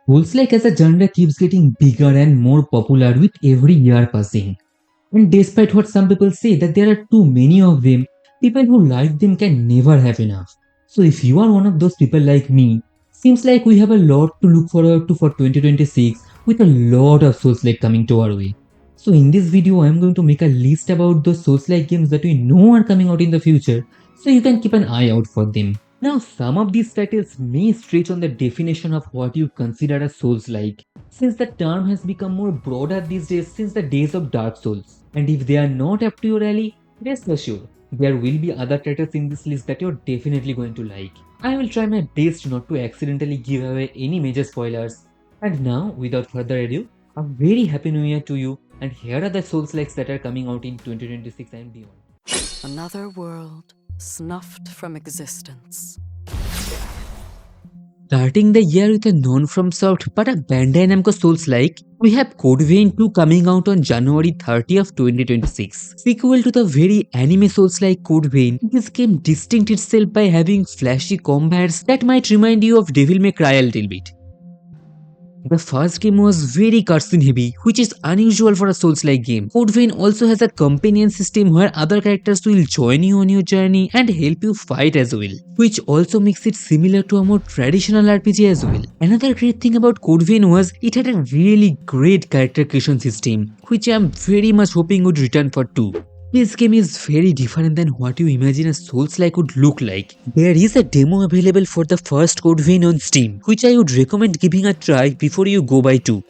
Soulslike as a genre keeps getting bigger and more popular with every year passing. And despite what some people say that there are too many of them, people who like them can never have enough. So if you are one of those people like me, seems like we have a lot to look forward to for 2026 with a lot of Souls-like coming to our way. So in this video, I am going to make a list about those Souls-like games that we know are coming out in the future, so you can keep an eye out for them. Now, some of these titles may stretch on the definition of what you consider a Souls-like, since the term has become more broader these days since the days of Dark Souls. And if they are not up to your alley, rest assured, there will be other titles in this list that you're definitely going to like. I will try my best not to accidentally give away any major spoilers. And now, without further ado, a very happy new year to you, and here are the Souls likes that are coming out in 2026 and beyond. Another world snuffed from existence. Starting the year with a non-FromSoft but a Bandai Namco Souls-like, we have Code Vein 2 coming out on January 30th, 2026. Sequel to the very anime Souls-like Code Vein, this game distinct itself by having flashy combats that might remind you of Devil May Cry a little bit. The first game was very cutscene heavy, which is unusual for a Souls-like game. Code Vein also has a companion system where other characters will join you on your journey and help you fight as well, which also makes it similar to a more traditional RPG as well. Another great thing about Code Vein was it had a really great character creation system, which I am very much hoping would return for 2. This game is very different than what you imagine a Souls-like would look like. There is a demo available for the first Code Vein on Steam, which I would recommend giving a try before you go buy 2.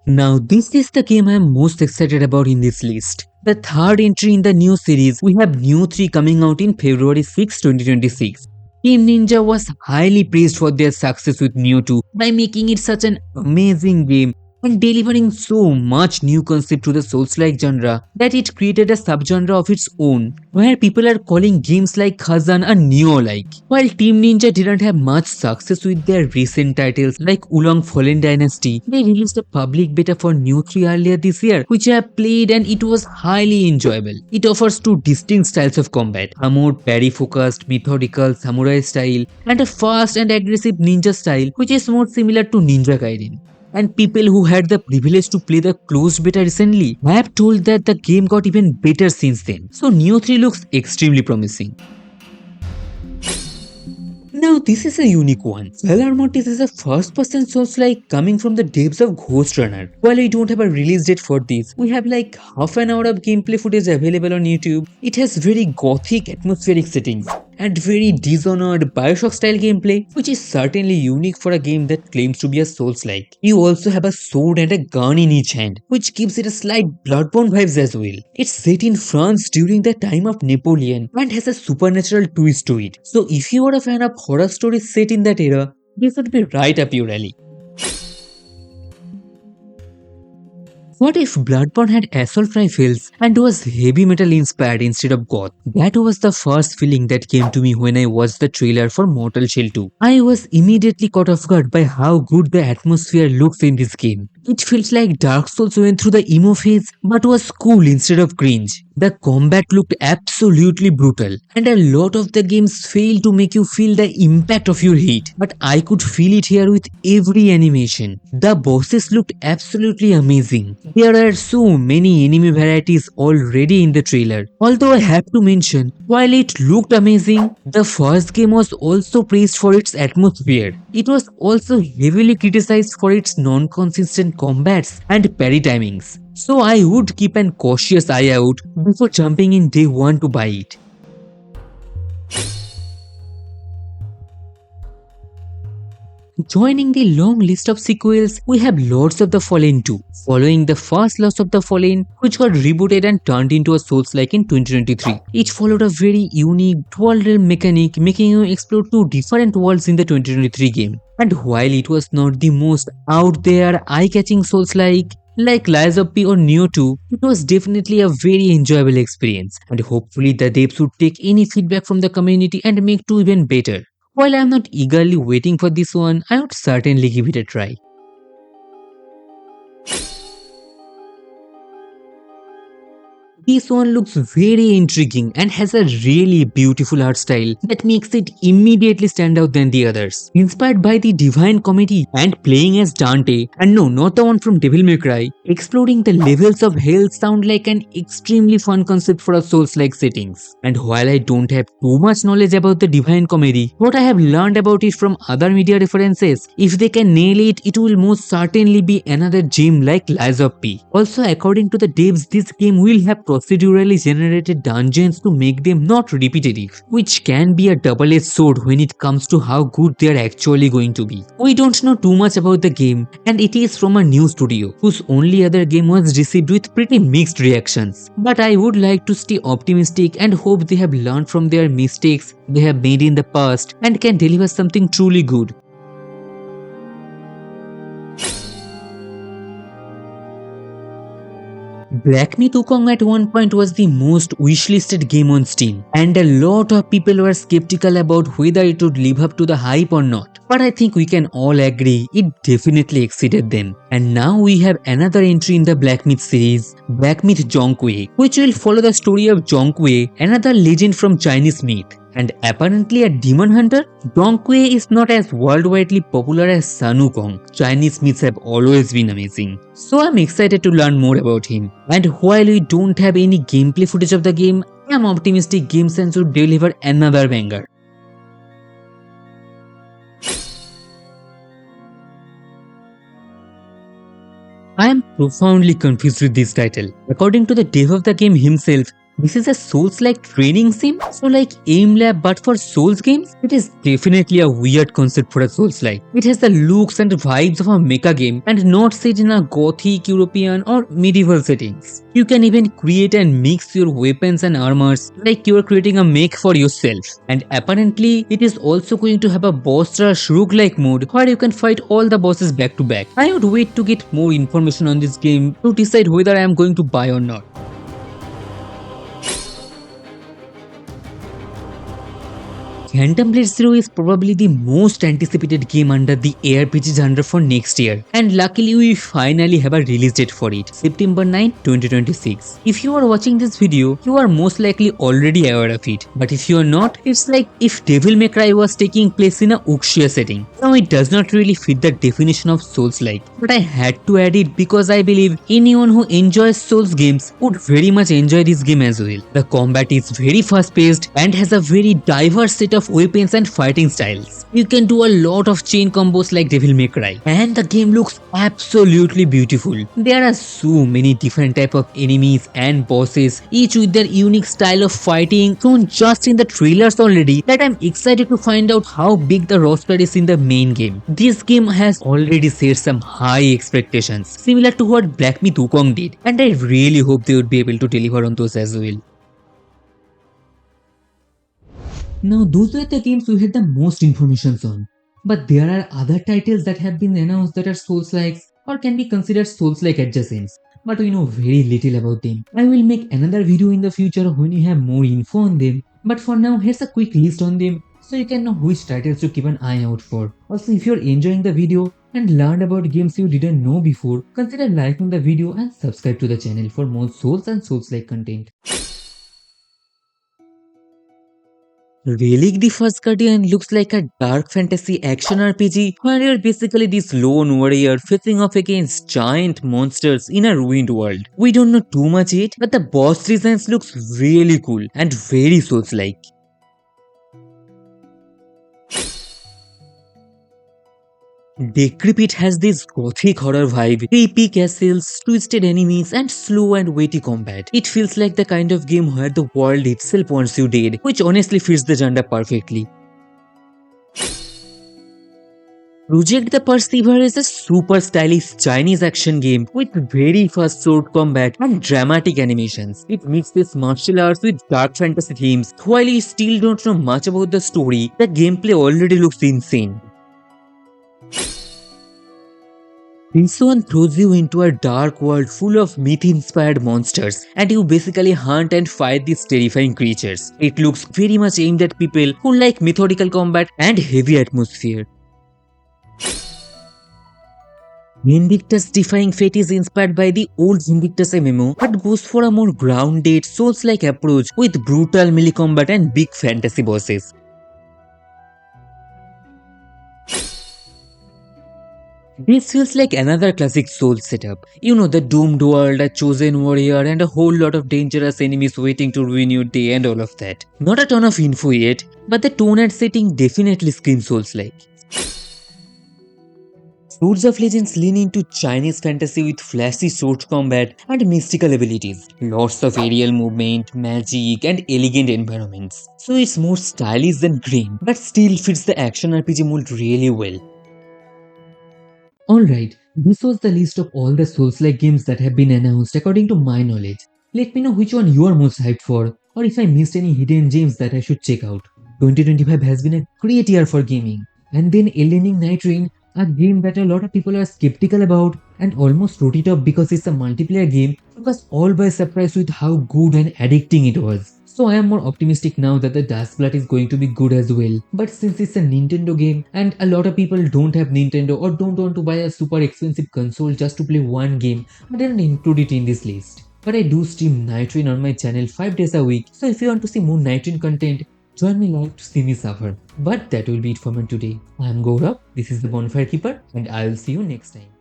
Now this is the game I am most excited about in this list. The third entry in the Nioh series, we have Nioh 3 coming out in February 6, 2026. Team Ninja was highly praised for their success with Nioh 2 by making it such an amazing game and delivering so much new concept to the Souls-like genre that it created a subgenre of its own, where people are calling games like Khazan a Nioh-like. While Team Ninja didn't have much success with their recent titles like Oolong Fallen Dynasty, they released a public beta for Nioh 3 earlier this year, which I have played and it was highly enjoyable. It offers two distinct styles of combat, a more parry-focused, methodical samurai style, and a fast and aggressive ninja style, which is more similar to Ninja Gaiden. And people who had the privilege to play the closed beta recently have told that the game got even better since then. So Nioh 3 looks extremely promising. Now this is a unique one. Valor Mortis is a first-person Souls-like coming from the depths of Ghost Runner. While we don't have a release date for this, we have like half an hour of gameplay footage available on YouTube. It has very gothic atmospheric settings and very Dishonored Bioshock style gameplay, which is certainly unique for a game that claims to be a Souls-like. You also have a sword and a gun in each hand, which gives it a slight Bloodborne vibes as well. It's set in France during the time of Napoleon and has a supernatural twist to it. So if you are a fan of horror stories set in that era, this would be right up your alley. What if Bloodborne had assault rifles and was heavy metal inspired instead of goth? That was the first feeling that came to me when I watched the trailer for Mortal Shell 2. I was immediately caught off guard by how good the atmosphere looks in this game. It feels like Dark Souls went through the emo phase but was cool instead of cringe. The combat looked absolutely brutal, and a lot of the games fail to make you feel the impact of your hit, but I could feel it here with every animation. The bosses looked absolutely amazing. There are so many enemy varieties already in the trailer. Although I have to mention, while it looked amazing, the first game was also praised for its atmosphere. It was also heavily criticized for its non-consistent combats and parry timings. So I would keep an cautious eye out before jumping in day 1 to buy it. Joining the long list of sequels, we have Lords of the Fallen 2, following the first Lords of the Fallen, which got rebooted and turned into a Souls-like in 2023. It followed a very unique dual realm mechanic, making you explore two different worlds in the 2023 game. And while it was not the most out there, eye-catching Souls-like Lies of P or Nioh 2, it was definitely a very enjoyable experience, and hopefully the devs would take any feedback from the community and make 2 even better. While I am not eagerly waiting for this one, I would certainly give it a try. This one looks very intriguing and has a really beautiful art style that makes it immediately stand out than the others. Inspired by the Divine Comedy and playing as Dante, and no, not the one from Devil May Cry, exploring the levels of hell sound like an extremely fun concept for a Souls-like settings. And while I don't have too much knowledge about the Divine Comedy, what I have learned about it from other media references, if they can nail it, it will most certainly be another gem like Lies of P. Also, according to the devs, this game will have procedurally generated dungeons to make them not repetitive, which can be a double-edged sword when it comes to how good they are actually going to be. We don't know too much about the game, and it is from a new studio whose only other game was received with pretty mixed reactions. But I would like to stay optimistic and hope they have learned from their mistakes they have made in the past and can deliver something truly good. Black Myth Wukong at one point was the most wishlisted game on Steam, and a lot of people were skeptical about whether it would live up to the hype or not. But I think we can all agree it definitely exceeded them. And now we have another entry in the Black Myth series, Black Myth Zhong Kui, which will follow the story of Zhong Kui, another legend from Chinese myth. And apparently a demon hunter, Zhong Kui is not as worldwidely popular as Sun Wukong. Chinese myths have always been amazing. So I'm excited to learn more about him. And while we don't have any gameplay footage of the game, I'm optimistic Game Sense would deliver another banger. I am profoundly confused with this title. According to the dev of the game himself, this is a Souls-like training sim, so like aim lab but for Souls games? It is definitely a weird concept for a Souls-like. It has the looks and vibes of a mecha game and not set in a gothic, European or medieval settings. You can even create and mix your weapons and armors like you are creating a mech for yourself. And apparently, it is also going to have a boss rush roguelike mode where you can fight all the bosses back to back. I would wait to get more information on this game to decide whether I am going to buy or not. Phantom Blade Zero is probably the most anticipated game under the ARPG genre for next year, and luckily we finally have a release date for it, September 9, 2026. If you are watching this video, you are most likely already aware of it, but if you are not, it's like if Devil May Cry was taking place in a wuxia setting. Now it does not really fit the definition of Souls-like, but I had to add it because I believe anyone who enjoys Souls games would very much enjoy this game as well. The combat is very fast paced and has a very diverse set of weapons and fighting styles. You can do a lot of chain combos like Devil May Cry, and the game looks absolutely beautiful. There are so many different type of enemies and bosses, each with their unique style of fighting shown just in the trailers already, that I'm excited to find out how big the roster is in the main game. This game has already set some high expectations, similar to what Black Myth Wukong did, and I really hope they would be able to deliver on those as well. Now those were the games we had the most information on. But there are other titles that have been announced that are Souls-likes or can be considered Souls-like adjacents, but we know very little about them. I will make another video in the future when you have more info on them, but for now here's a quick list on them so you can know which titles to keep an eye out for. Also, if you're enjoying the video and learned about games you didn't know before, consider liking the video and subscribe to the channel for more Souls and Souls-like content. Relic the First Guardian looks like a dark fantasy action RPG where you're basically this lone warrior facing off against giant monsters in a ruined world. We don't know too much yet, but the boss designs looks really cool and very Souls-like. Decrepit has this gothic horror vibe, creepy castles, twisted enemies and slow and weighty combat. It feels like the kind of game where the world itself wants you dead, which honestly fits the genre perfectly. Project the Perceiver is a super stylish Chinese action game with very fast sword combat and dramatic animations. It mixes martial arts with dark fantasy themes. While you still don't know much about the story, the gameplay already looks insane. This one throws you into a dark world full of myth-inspired monsters, and you basically hunt and fight these terrifying creatures. It looks very much aimed at people who like methodical combat and heavy atmosphere. Vindictus Defying Fate is inspired by the old Vindictus MMO, but goes for a more grounded, Souls-like approach with brutal melee combat and big fantasy bosses. This feels like another classic Souls setup. You know, the doomed world, a chosen warrior, and a whole lot of dangerous enemies waiting to ruin your day and all of that. Not a ton of info yet, but the tone and setting definitely scream Souls-like. Swords of Legends lean into Chinese fantasy with flashy sword combat and mystical abilities. Lots of aerial movement, magic, and elegant environments. So it's more stylish than grim, but still fits the action RPG mold really well. Alright, this was the list of all the Souls-like games that have been announced according to my knowledge. Let me know which one you are most hyped for, or if I missed any hidden gems that I should check out. 2025 has been a great year for gaming. And then Elden Ring Night Rain, a game that a lot of people are skeptical about and almost wrote it off because it's a multiplayer game, took us all by surprise with how good and addicting it was. So I am more optimistic now that the Duskblood is going to be good as well. But since it's a Nintendo game and a lot of people don't have Nintendo or don't want to buy a super expensive console just to play one game, I didn't include it in this list. But I do stream Night Rain on my channel 5 days a week, so if you want to see more Night Rain content, join me live to see me suffer. But that will be it for me today. I am Gaurav, this is the Bonfire Keeper, and I will see you next time.